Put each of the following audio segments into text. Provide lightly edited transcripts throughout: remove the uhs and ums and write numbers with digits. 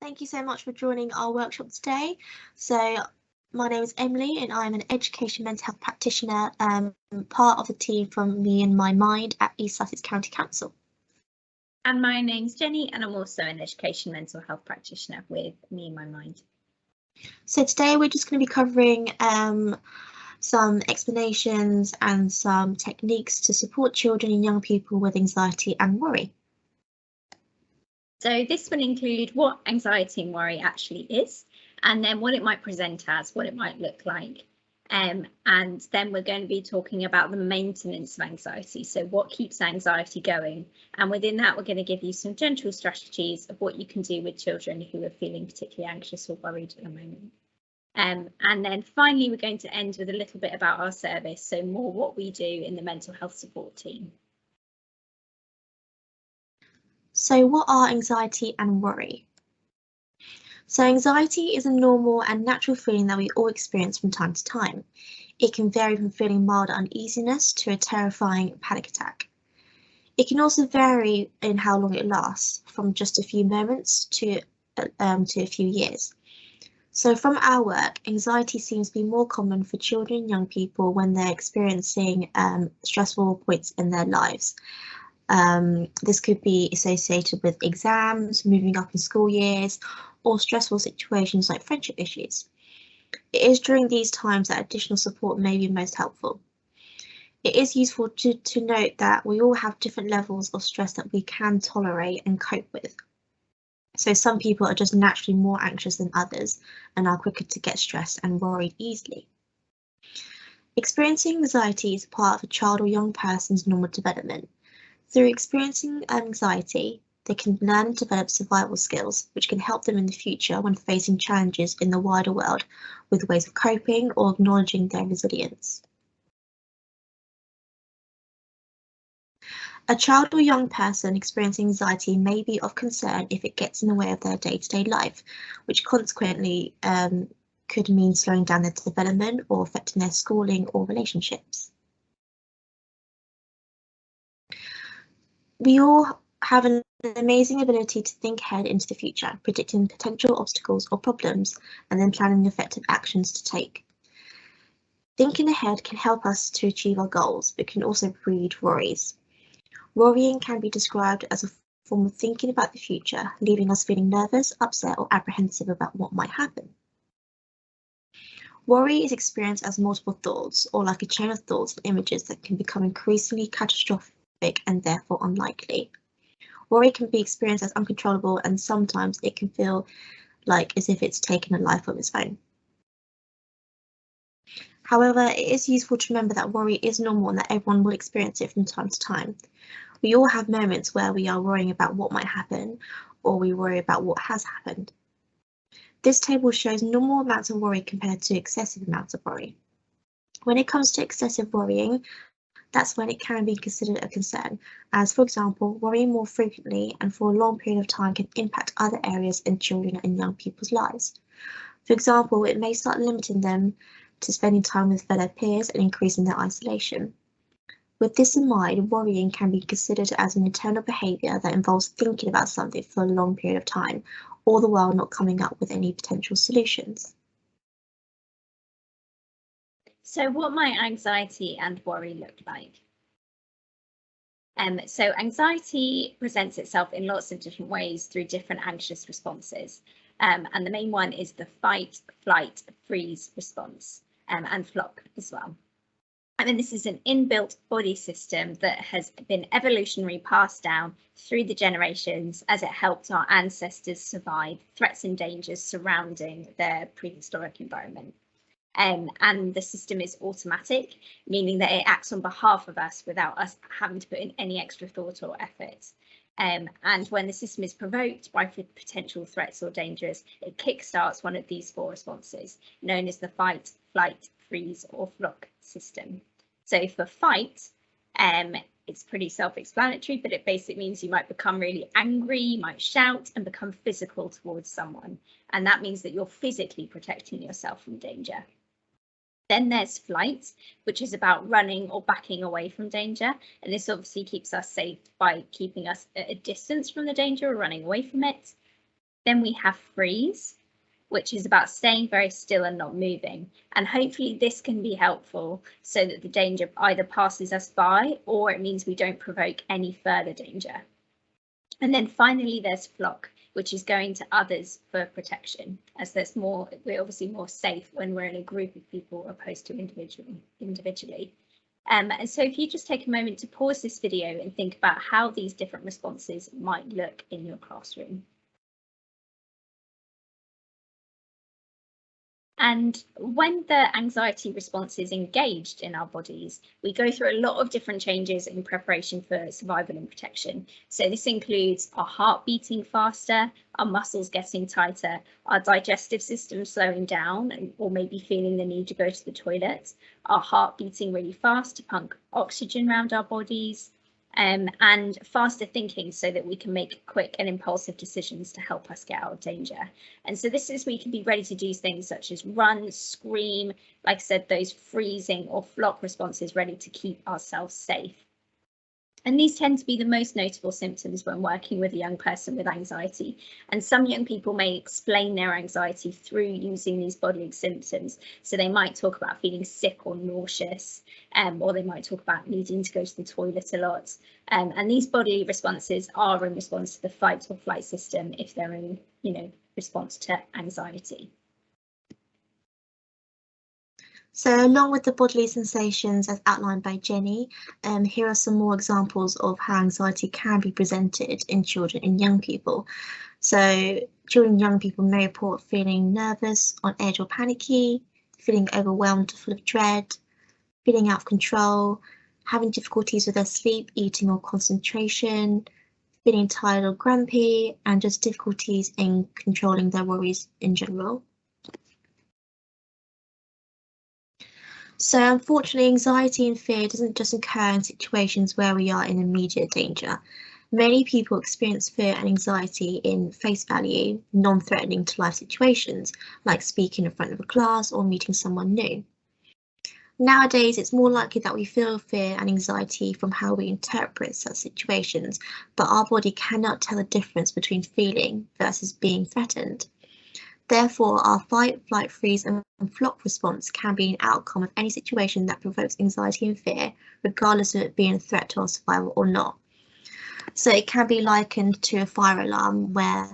Thank you so much for joining our workshop today. So my name is Emily and I'm an education mental health practitioner, part of the team from Me and My Mind at East Sussex County Council. And my name's Jenny and I'm also an education mental health practitioner with Me and My Mind. So today we're just going to be covering some explanations and some techniques to support children and young people with anxiety and worry. So this will include what anxiety and worry actually is, and then what it might present as, what it might look like. And then we're going to be talking about the maintenance of anxiety, so what keeps anxiety going. And within that, we're going to give you some gentle strategies of what you can do with children who are feeling particularly anxious or worried at the moment. And then finally, we're going to end with a little bit about our service, so more what we do in the mental health support team. So what are anxiety and worry? So anxiety is a normal and natural feeling that we all experience from time to time. It can vary from feeling mild uneasiness to a terrifying panic attack. It can also vary in how long it lasts, from just a few moments to a few years. So from our work, anxiety seems to be more common for children and young people when they're experiencing stressful points in their lives. This could be associated with exams, moving up in school years, or stressful situations like friendship issues. It is during these times that additional support may be most helpful. It is useful to note that we all have different levels of stress that we can tolerate and cope with. So some people are just naturally more anxious than others and are quicker to get stressed and worried easily. Experiencing anxiety is part of a child or young person's normal development. Through experiencing anxiety, they can learn and develop survival skills, which can help them in the future when facing challenges in the wider world with ways of coping or acknowledging their resilience. A child or young person experiencing anxiety may be of concern if it gets in the way of their day-to-day life, which consequently could mean slowing down their development or affecting their schooling or relationships. We all have an amazing ability to think ahead into the future, predicting potential obstacles or problems, and then planning effective actions to take. Thinking ahead can help us to achieve our goals, but can also breed worries. Worrying can be described as a form of thinking about the future, leaving us feeling nervous, upset, or apprehensive about what might happen. Worry is experienced as multiple thoughts, or like a chain of thoughts and images that can become increasingly catastrophic and therefore unlikely. Worry can be experienced as uncontrollable, and sometimes it can feel like as if it's taken a life of its own. However, it is useful to remember that worry is normal and that everyone will experience it from time to time. We all have moments where we are worrying about what might happen, or we worry about what has happened. This table shows normal amounts of worry compared to excessive amounts of worry. When it comes to excessive worrying, that's when it can be considered a concern, as for example, worrying more frequently and for a long period of time can impact other areas in children and young people's lives. For example, it may start limiting them to spending time with fellow peers and increasing their isolation. With this in mind, worrying can be considered as an internal behaviour that involves thinking about something for a long period of time, all the while not coming up with any potential solutions. So what might anxiety and worry look like? So anxiety presents itself in lots of different ways through different anxious responses. And the main one is the fight, flight, freeze response, and flock as well. And then this is an inbuilt body system that has been evolutionarily passed down through the generations as it helped our ancestors survive threats and dangers surrounding their prehistoric environment. And the system is automatic, meaning that it acts on behalf of us without us having to put in any extra thought or effort. And when the system is provoked by potential threats or dangers, it kickstarts one of these four responses, known as the fight, flight, freeze, or flock system. So for fight, it's pretty self-explanatory, but it basically means you might become really angry, you might shout and become physical towards someone. And that means that you're physically protecting yourself from danger. Then there's flight, which is about running or backing away from danger. And this obviously keeps us safe by keeping us at a distance from the danger or running away from it. Then we have freeze, which is about staying very still and not moving. And hopefully this can be helpful so that the danger either passes us by or it means we don't provoke any further danger. And then finally there's flock, which is going to others for protection, as we're obviously more safe when we're in a group of people opposed to individually. And so if you just take a moment to pause this video and think about how these different responses might look in your classroom. And when the anxiety response is engaged in our bodies, we go through a lot of different changes in preparation for survival and protection. So this includes our heart beating faster, our muscles getting tighter, our digestive system slowing down or maybe feeling the need to go to the toilet, our heart beating really fast to pump oxygen around our bodies, and faster thinking so that we can make quick and impulsive decisions to help us get out of danger. And so this is where we can be ready to do things such as run, scream, like I said, those freezing or flock responses ready to keep ourselves safe. And these tend to be the most notable symptoms when working with a young person with anxiety. And some young people may explain their anxiety through using these bodily symptoms. So they might talk about feeling sick or nauseous, or they might talk about needing to go to the toilet a lot. And these bodily responses are in response to the fight or flight system if they're in, response to anxiety. So along with the bodily sensations as outlined by Jenny, here are some more examples of how anxiety can be presented in children and young people. So children and young people may report feeling nervous, on edge or panicky, feeling overwhelmed or full of dread, feeling out of control, having difficulties with their sleep, eating or concentration, feeling tired or grumpy, and just difficulties in controlling their worries in general. So unfortunately, anxiety and fear doesn't just occur in situations where we are in immediate danger. Many people experience fear and anxiety in face value, non-threatening to life situations, like speaking in front of a class or meeting someone new. Nowadays, it's more likely that we feel fear and anxiety from how we interpret such situations, but our body cannot tell the difference between feeling versus being threatened. Therefore, our fight, flight, freeze and flock response can be an outcome of any situation that provokes anxiety and fear, regardless of it being a threat to our survival or not. So it can be likened to a fire alarm where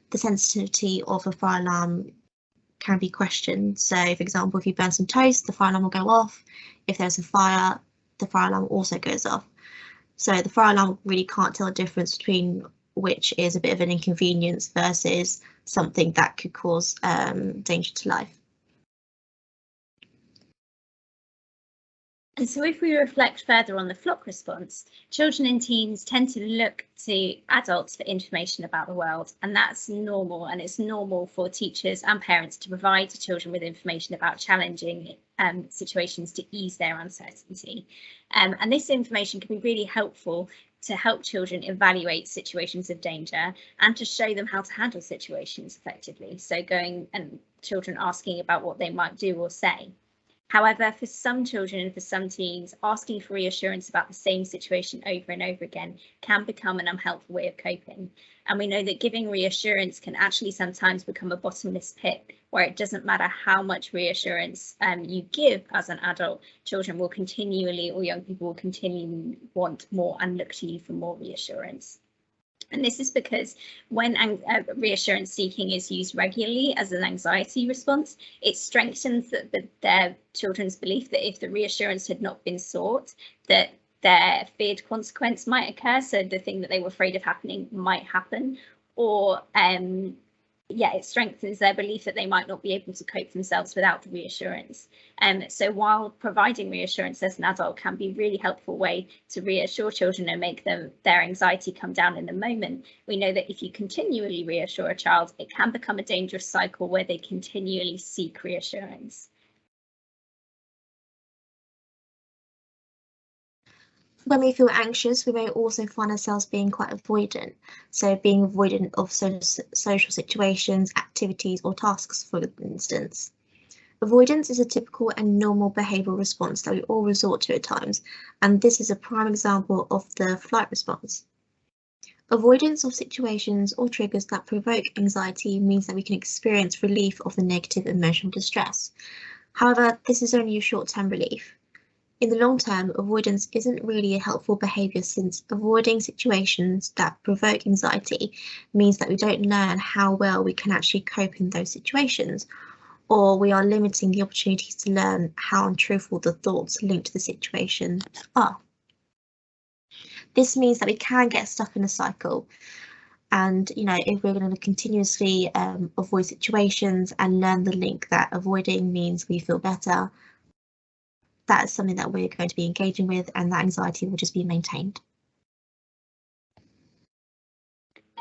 the sensitivity of a fire alarm can be questioned. So, for example, if you burn some toast, the fire alarm will go off. If there's a fire, the fire alarm also goes off. So the fire alarm really can't tell the difference between which is a bit of an inconvenience versus something that could cause danger to life. And so if we reflect further on the flock response, children and teens tend to look to adults for information about the world, and that's normal, and it's normal for teachers and parents to provide children with information about challenging situations to ease their uncertainty. And this information can be really helpful to help children evaluate situations of danger and to show them how to handle situations effectively. So going and children asking about what they might do or say. However, for some children and for some teens, asking for reassurance about the same situation over and over again can become an unhelpful way of coping. And we know that giving reassurance can actually sometimes become a bottomless pit, where it doesn't matter how much reassurance you give as an adult, children will continually, or young people will continually want more and look to you for more reassurance. And this is because when reassurance seeking is used regularly as an anxiety response, it strengthens their children's belief that if the reassurance had not been sought, that their feared consequence might occur. So the thing that they were afraid of happening might happen, or it strengthens their belief that they might not be able to cope themselves without the reassurance. So while providing reassurance as an adult can be a really helpful way to reassure children and make their anxiety come down in the moment, we know that if you continually reassure a child, it can become a dangerous cycle where they continually seek reassurance. When we feel anxious, we may also find ourselves being quite avoidant. So being avoidant of social situations, activities or tasks, for instance. Avoidance is a typical and normal behavioural response that we all resort to at times, and this is a prime example of the flight response. Avoidance of situations or triggers that provoke anxiety means that we can experience relief of the negative emotional distress. However, this is only a short-term relief. In the long term, avoidance isn't really a helpful behaviour, since avoiding situations that provoke anxiety means that we don't learn how well we can actually cope in those situations, or we are limiting the opportunities to learn how untruthful the thoughts linked to the situation are. This means that we can get stuck in a cycle. And, if we're going to continuously avoid situations and learn the link that avoiding means we feel better, that is something that we're going to be engaging with, and that anxiety will just be maintained.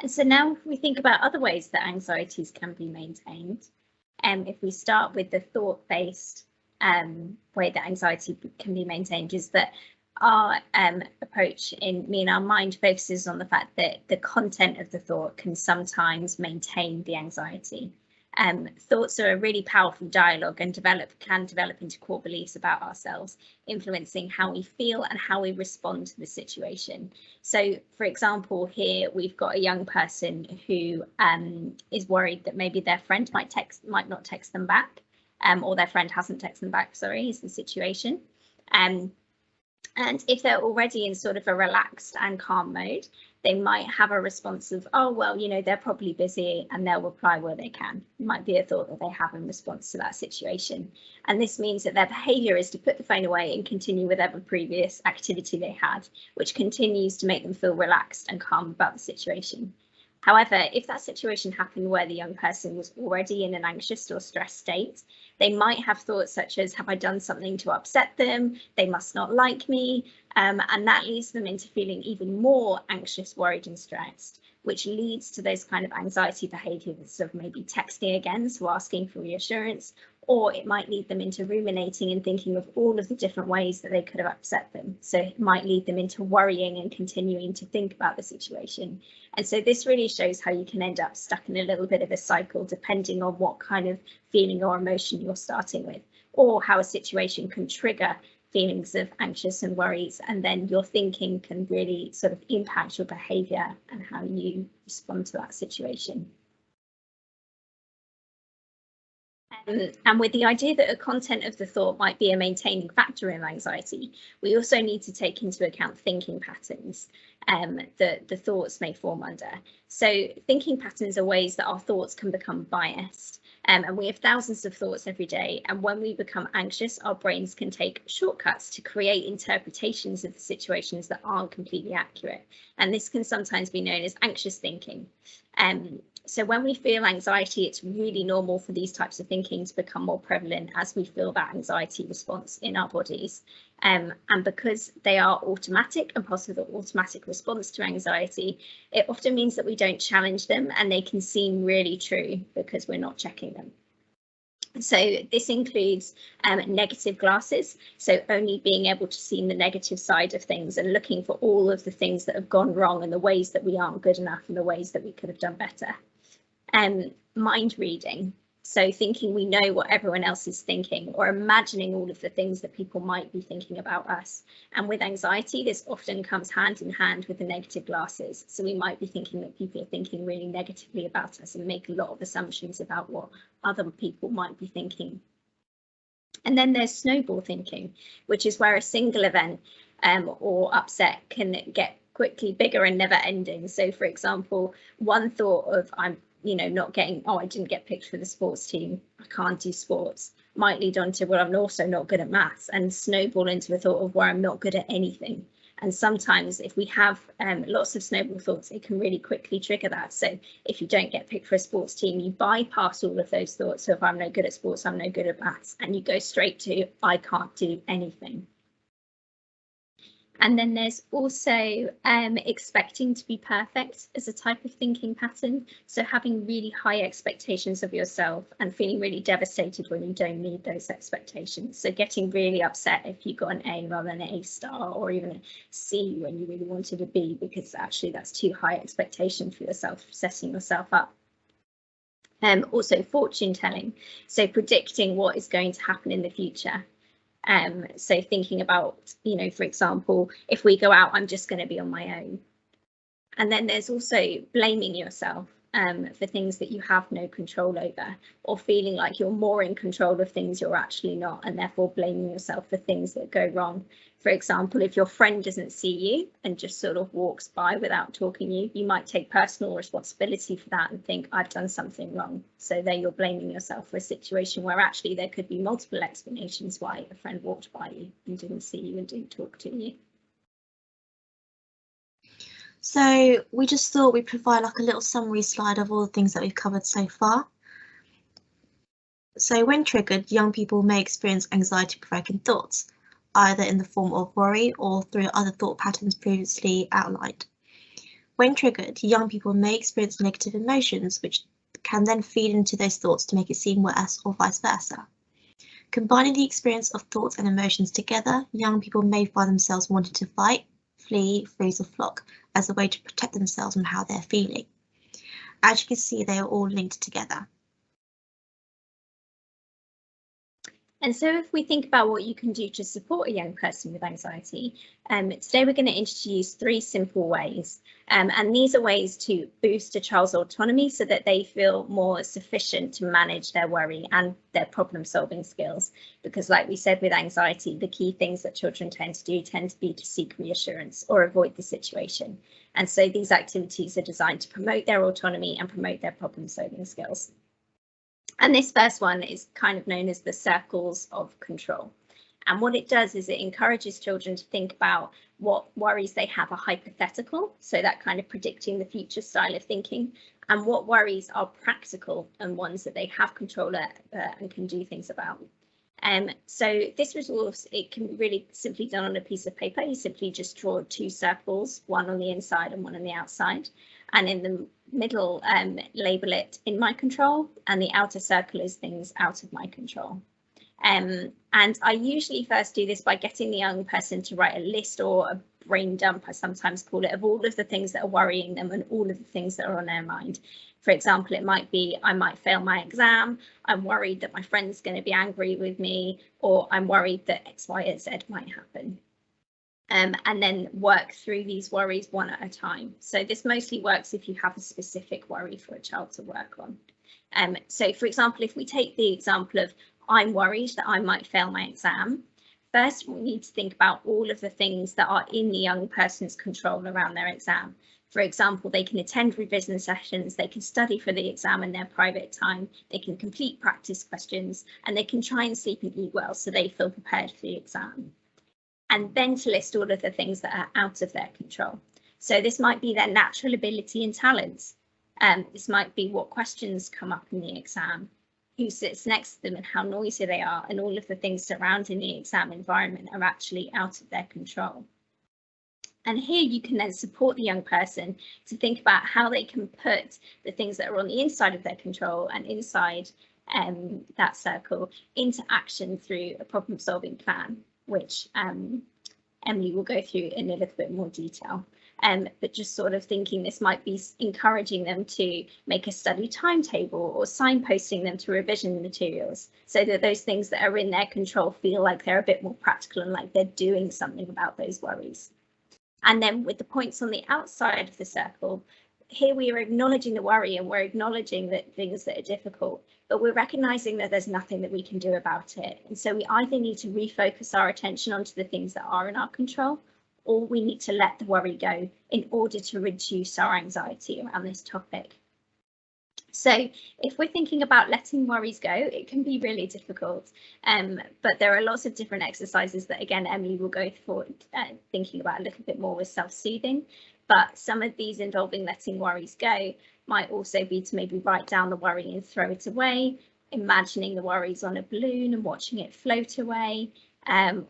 And so now if we think about other ways that anxieties can be maintained, if we start with the thought-based way that anxiety can be maintained, is that our approach in our mind focuses on the fact that the content of the thought can sometimes maintain the anxiety. Thoughts are a really powerful dialogue and can develop into core beliefs about ourselves, influencing how we feel and how we respond to the situation. So, for example, here we've got a young person who is worried that maybe their friend might not text them back, or their friend hasn't texted them back, sorry, is the situation. And if they're already in sort of a relaxed and calm mode, they might have a response of, oh, well, they're probably busy, and they'll reply where they can. It might be a thought that they have in response to that situation. And this means that their behaviour is to put the phone away and continue with whatever previous activity they had, which continues to make them feel relaxed and calm about the situation. However, if that situation happened where the young person was already in an anxious or stressed state, they might have thoughts such as, have I done something to upset them? They must not like me. And that leads them into feeling even more anxious, worried and stressed, which leads to those kind of anxiety behaviours of maybe texting again, so asking for reassurance, or it might lead them into ruminating and thinking of all of the different ways that they could have upset them. So it might lead them into worrying and continuing to think about the situation. And so this really shows how you can end up stuck in a little bit of a cycle, depending on what kind of feeling or emotion you're starting with, or how a situation can trigger feelings of anxious and worries, and then your thinking can really sort of impact your behaviour and how you respond to that situation. And with the idea that the content of the thought might be a maintaining factor in anxiety, we also need to take into account thinking patterns that the thoughts may form under. So thinking patterns are ways that our thoughts can become biased. And we have thousands of thoughts every day. And when we become anxious, our brains can take shortcuts to create interpretations of the situations that aren't completely accurate. And this can sometimes be known as anxious thinking. So when we feel anxiety, it's really normal for these types of thinking to become more prevalent as we feel that anxiety response in our bodies. And because they are automatic and part of the automatic response to anxiety, it often means that we don't challenge them, and they can seem really true because we're not checking them. So this includes negative glasses, so only being able to see the negative side of things and looking for all of the things that have gone wrong and the ways that we aren't good enough and the ways that we could have done better. Mind reading, so thinking we know what everyone else is thinking, or imagining all of the things that people might be thinking about us. And with anxiety, this often comes hand in hand with the negative glasses. So we might be thinking that people are thinking really negatively about us and make a lot of assumptions about what other people might be thinking. And then there's snowball thinking, which is where a single event or upset can get quickly bigger and never ending. So for example, one thought of I didn't get picked for the sports team, I can't do sports, might lead on to, well, I'm also not good at maths, and snowball into a thought of where I'm not good at anything. And sometimes if we have lots of snowball thoughts, it can really quickly trigger that. So if you don't get picked for a sports team, you bypass all of those thoughts. So if I'm no good at sports, I'm no good at maths, and you go straight to, I can't do anything. And then there's also expecting to be perfect as a type of thinking pattern. So having really high expectations of yourself and feeling really devastated when you don't meet those expectations. So getting really upset if you got an A rather than an A star, or even a C when you really wanted a B, because actually that's too high expectation for yourself, setting yourself up. Also fortune telling, so predicting what is going to happen in the future. So thinking about, for example, if we go out, I'm just going to be on my own. And then there's also blaming yourself for things that you have no control over, or feeling like you're more in control of things you're actually not, and therefore blaming yourself for things that go wrong. For example, if your friend doesn't see you and just sort of walks by without talking to you, you might take personal responsibility for that and think, I've done something wrong. So there you're blaming yourself for a situation where actually there could be multiple explanations why a friend walked by you and didn't see you and didn't talk to you. So we just thought we'd provide like a little summary slide of all the things that we've covered so far. So when triggered, young people may experience anxiety-provoking thoughts, either in the form of worry or through other thought patterns previously outlined. When triggered, young people may experience negative emotions, which can then feed into those thoughts to make it seem worse, or vice versa. Combining the experience of thoughts and emotions together, young people may find themselves wanting to fight, flee, freeze, or flock as a way to protect themselves from how they're feeling. As you can see, they are all linked together. And so if we think about what you can do to support a young person with anxiety, today we're going to introduce 3 simple ways. And these are ways to boost a child's autonomy so that they feel more sufficient to manage their worry and their problem solving skills. Because like we said with anxiety, the key things that children tend to be to seek reassurance or avoid the situation. And so these activities are designed to promote their autonomy and promote their problem solving skills. And this first one is kind of known as the circles of control. And what it does is it encourages children to think about what worries they have are hypothetical, so that kind of predicting the future style of thinking, and what worries are practical and ones that they have control and can do things about. So this resource, it can be really simply done on a piece of paper. You simply just draw 2 circles, one on the inside and one on the outside. And in the middle, label it in my control, and the outer circle is things out of my control. And I usually first do this by getting the young person to write a list, or a brain dump, I sometimes call it, of all of the things that are worrying them and all of the things that are on their mind. For example, it might be, I might fail my exam, I'm worried that my friend's going to be angry with me, or I'm worried that X, Y, and Z might happen. And then work through these worries one at a time. So this mostly works if you have a specific worry for a child to work on. So for example, if we take the example of I'm worried that I might fail my exam, first we need to think about all of the things that are in the young person's control around their exam. For example, they can attend revision sessions, they can study for the exam in their private time, they can complete practice questions, and they can try and sleep and eat well so they feel prepared for the exam. And then to list all of the things that are out of their control. So this might be their natural ability and talents. This might be what questions come up in the exam, who sits next to them and how noisy they are, and all of the things surrounding the exam environment are actually out of their control. And here you can then support the young person to think about how they can put the things that are on the inside of their control and inside that circle into action through a problem solving plan, which Emily will go through in a little bit more detail. But just sort of thinking this might be encouraging them to make a study timetable or signposting them to revision materials so that those things that are in their control feel like they're a bit more practical and like they're doing something about those worries. And then with the points on the outside of the circle, here we are acknowledging the worry and we're acknowledging that things that are difficult, but we're recognizing that there's nothing that we can do about it. And so we either need to refocus our attention onto the things that are in our control, or we need to let the worry go in order to reduce our anxiety around this topic. So if we're thinking about letting worries go, it can be really difficult, but there are lots of different exercises that, again, Emily will go through thinking about a little bit more with self-soothing. But some of these involving letting worries go might also be to maybe write down the worry and throw it away, imagining the worries on a balloon and watching it float away,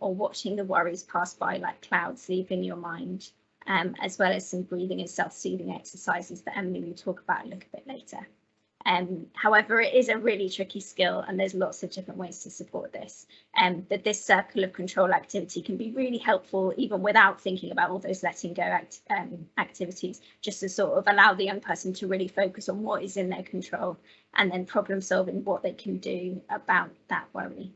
or watching the worries pass by like clouds leaving your mind, as well as some breathing and self-soothing exercises that Emily will talk about a little bit later. However, it is a really tricky skill and there's lots of different ways to support this. But this circle of control activity can be really helpful even without thinking about all those letting go activities, just to sort of allow the young person to really focus on what is in their control and then problem solving what they can do about that worry.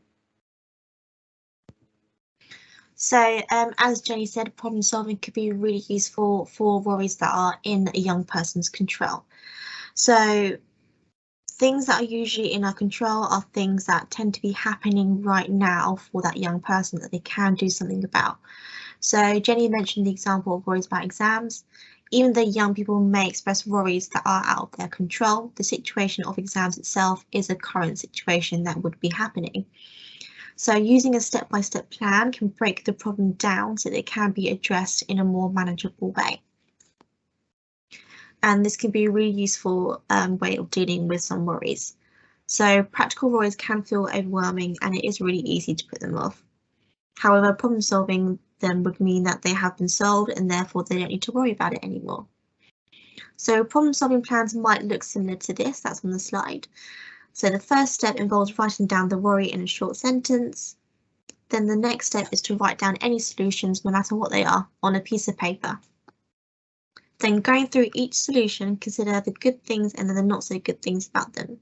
So as Jenny said, problem solving could be really useful for worries that are in a young person's control. So things that are usually in our control are things that tend to be happening right now for that young person that they can do something about. So Jenny mentioned the example of worries about exams. Even though young people may express worries that are out of their control, the situation of exams itself is a current situation that would be happening. So using a step-by-step plan can break the problem down so that it can be addressed in a more manageable way. And this can be a really useful way of dealing with some worries. So practical worries can feel overwhelming and it is really easy to put them off. However, problem solving then would mean that they have been solved and therefore they don't need to worry about it anymore. So problem solving plans might look similar to this, that's on the slide. So the first step involves writing down the worry in a short sentence. Then the next step is to write down any solutions, no matter what they are, on a piece of paper. Then going through each solution, consider the good things and then the not so good things about them.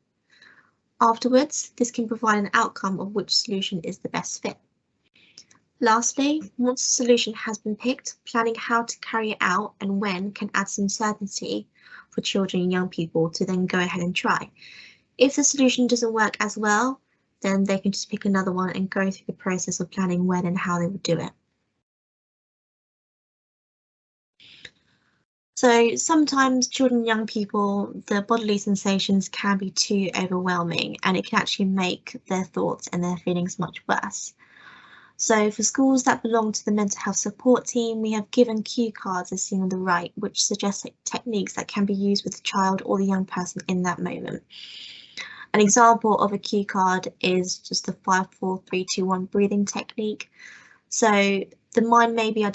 Afterwards, this can provide an outcome of which solution is the best fit. Lastly, once a solution has been picked, planning how to carry it out and when can add some certainty for children and young people to then go ahead and try. If the solution doesn't work as well, then they can just pick another one and go through the process of planning when and how they would do it. So sometimes children and young people, the bodily sensations can be too overwhelming and it can actually make their thoughts and their feelings much worse. So for schools that belong to the mental health support team, we have given cue cards as seen on the right, which suggest techniques that can be used with the child or the young person in that moment. An example of a cue card is just the 5, 4, 3, 2, 1 breathing technique. So the mind may be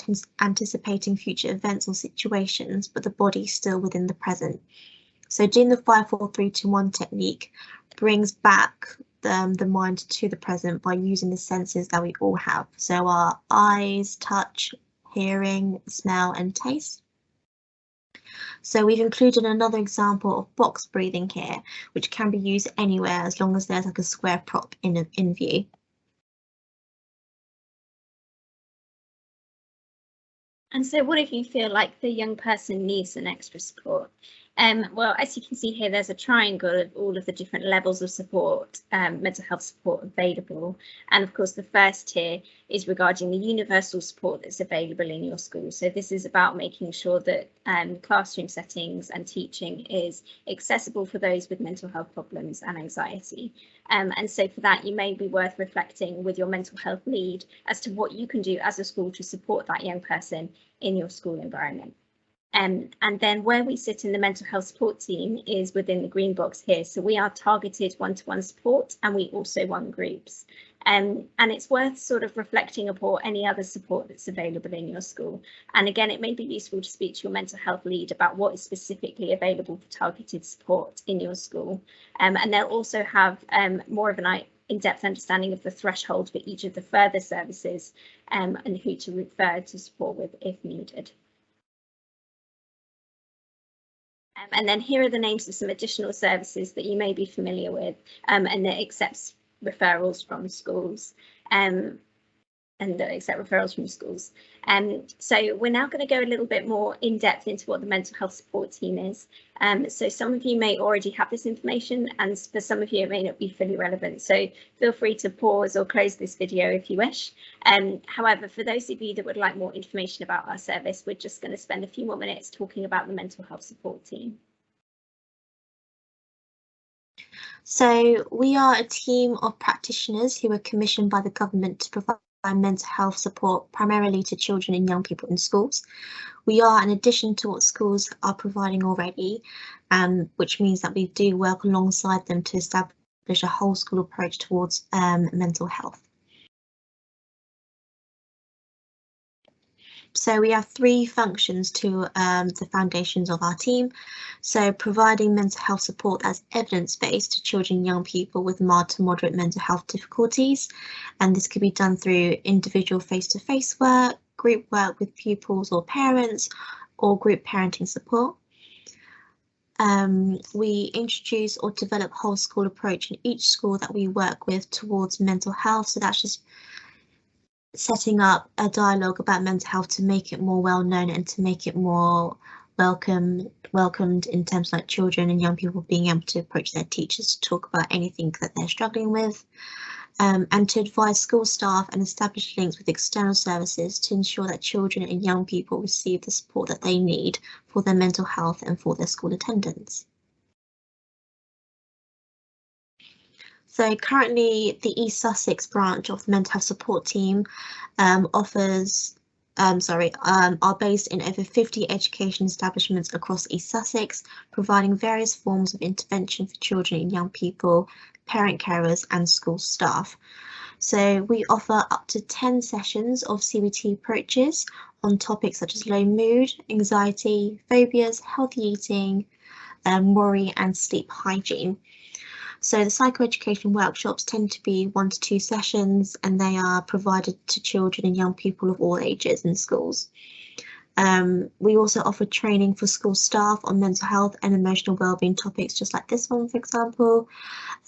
anticipating future events or situations, but the body is still within the present. So doing the 5, 4, 3, 2, 1 technique brings back the mind to the present by using the senses that we all have. So our eyes, touch, hearing, smell and taste. So we've included another example of box breathing here, which can be used anywhere as long as there's like a square prop in view. And so what if you feel like the young person needs some extra support? Well, as you can see here, there's a triangle of all of the different levels of support, mental health support available. And of course, the first tier is regarding the universal support that's available in your school. So this is about making sure that classroom settings and teaching is accessible for those with mental health problems and anxiety. And so for that, you may be worth reflecting with your mental health lead as to what you can do as a school to support that young person in your school environment. And then where we sit in the mental health support team is within the green box here. So we are targeted one-to-one support and we also run groups. And it's worth sort of reflecting upon any other support that's available in your school. And again, it may be useful to speak to your mental health lead about what is specifically available for targeted support in your school. And they'll also have more of an in-depth understanding of the threshold for each of the further services and who to refer to support with if needed. And then here are the names of some additional services that you may be familiar with and that accepts referrals from schools. So we're now going to go a little bit more in depth into what the mental health support team is. So some of you may already have this information and for some of you it may not be fully relevant. So feel free to pause or close this video if you wish. However, for those of you that would like more information about our service, we're just going to spend a few more minutes talking about the mental health support team. So we are a team of practitioners who are commissioned by the government to provide mental health support primarily to children and young people in schools. We are in addition to what schools are providing already, which means that we do work alongside them to establish a whole school approach towards mental health. So we have 3 functions to the foundations of our team. So providing mental health support as evidence-based to children and young people with mild to moderate mental health difficulties. And this could be done through individual face-to-face work, group work with pupils or parents, or group parenting support. We introduce or develop whole school approach in each school that we work with towards mental health. So that's just setting up a dialogue about mental health to make it more well known and to make it more welcomed in terms of like children and young people being able to approach their teachers to talk about anything that they're struggling with, and to advise school staff and establish links with external services to ensure that children and young people receive the support that they need for their mental health and for their school attendance. So currently the East Sussex branch of the mental health support team are based in over 50 education establishments across East Sussex, providing various forms of intervention for children and young people, parent carers and school staff. So we offer up to 10 sessions of CBT approaches on topics such as low mood, anxiety, phobias, healthy eating, worry and sleep hygiene. So the psychoeducation workshops tend to be 1 to 2 sessions, and they are provided to children and young people of all ages in schools. We also offer training for school staff on mental health and emotional wellbeing topics, just like this one, for example.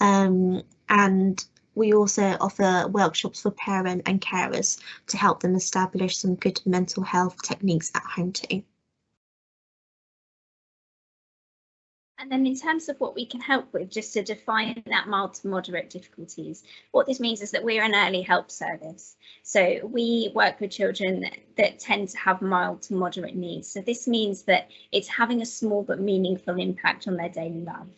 And we also offer workshops for parents and carers to help them establish some good mental health techniques at home too. And then in terms of what we can help with, just to define that mild to moderate difficulties, what this means is that we're an early help service. So we work with children that tend to have mild to moderate needs. So this means that it's having a small but meaningful impact on their daily life.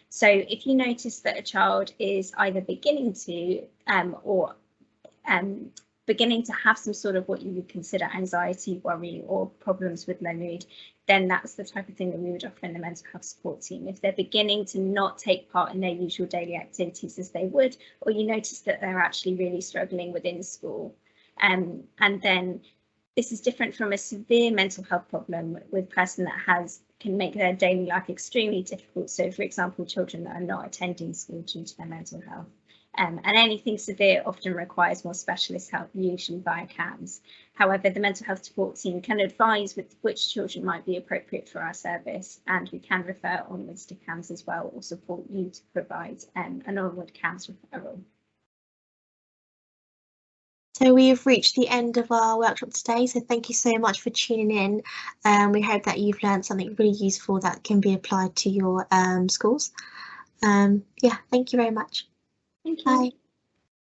So if you notice that a child is either beginning to or beginning to have some sort of what you would consider anxiety, worry, or problems with low mood, then that's the type of thing that we would offer in the mental health support team. If they're beginning to not take part in their usual daily activities as they would, or you notice that they're actually really struggling within school. And then this is different from a severe mental health problem with a person that can make their daily life extremely difficult. So, for example, children that are not attending school due to their mental health. And anything severe often requires more specialist help, usually via CAMHS. However, the mental health support team can advise with which children might be appropriate for our service, and we can refer onwards to CAMHS as well, or support you to provide an onward CAMHS referral. So we have reached the end of our workshop today, so thank you so much for tuning in. We hope that you've learned something really useful that can be applied to your schools. Yeah, thank you very much. Thank you. Bye.